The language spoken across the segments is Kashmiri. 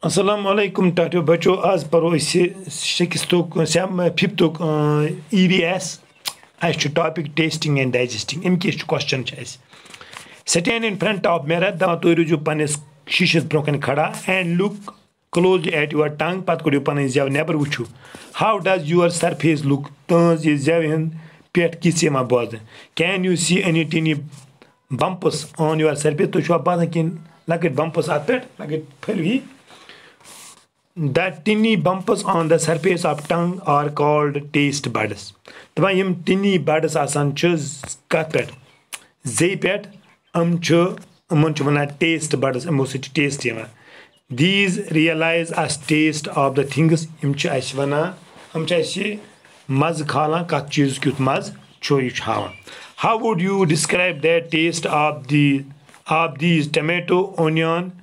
Assalamu alaikum Tatio Bacho az paro sixtuk fiftuk EVS as to topic tasting and digesting. Imkish question chase. Stand in front of mirror da toiruju panis shishis broken khada and look closely at your tongue pat kodu panis jav never wuchu. How does your surface look? Tons is javin pet kisema boz. Can you see any tiny bumps on your surface? To show bazakin like it bumps at it like it pelvi. The tiny bumps on the surface of tongue are called taste buds. The tiny buds are carpet. Zepet, taste buds, taste. These realize as taste of the things How would you describe the taste of these tomato, onion,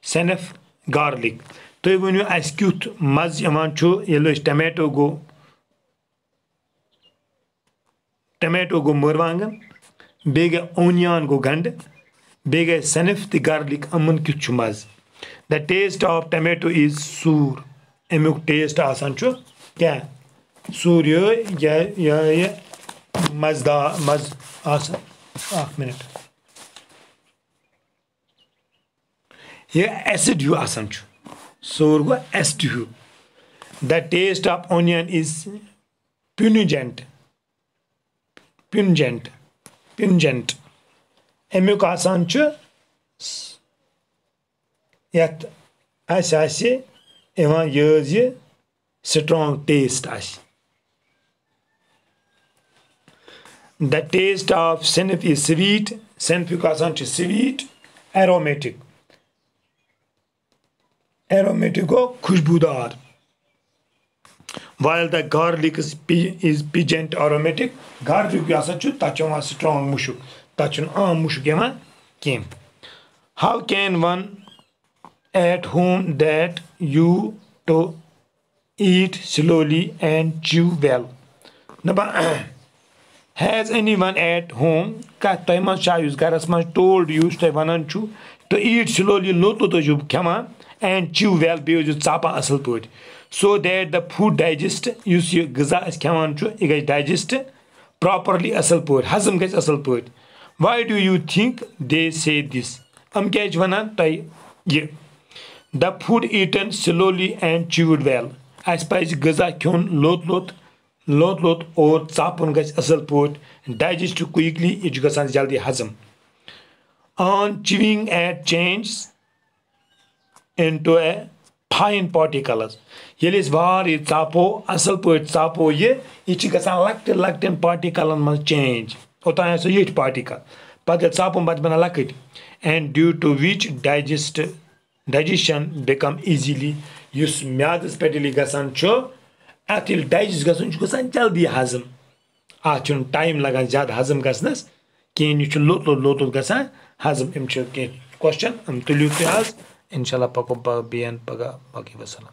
senef, garlic? So when you acute maz yamancho yellow tomato go murwangan, bega onion go gand, bega senef the garlic amun kichumaz. The taste of tomato is sour. Emuk taste asancho, yeah, sour ya maz asa. Minute. Yeah, acid you asancho. Sour acid. The taste of onion is pungent. Emuk asancho yet asasi evan years strong taste as. The taste of senef is sweet. Senef asancho sweet, aromatic. Aromatico khushbudar. While the garlic is pungent aromatic, garlic yasachu tachon strong mushuk. Tachon mushuk came. How can one at home that you to eat slowly and chew well? Has anyone at home told you to eat slowly and chew well so that the food digest digest properly Why do you think they say this? The food eaten slowly and chewed well. I suppose gaza kyon lot or chapun digest quickly it gasan jaldi hazam. On chewing at changes into a fine particles. Yelis var it chapo asal poet chapo ye ichigasan lactin particle must change. Ota so yet particle. But the chapo but bana lakit. And due to which digestion become easily use myad speedily gasan cho atil digest gasan jaldi hazam. Achun time lagan jad hazam gasnas ken you lot gasan hazam imchil question am tulu as Inshallah pago biyan paga baki wassalam.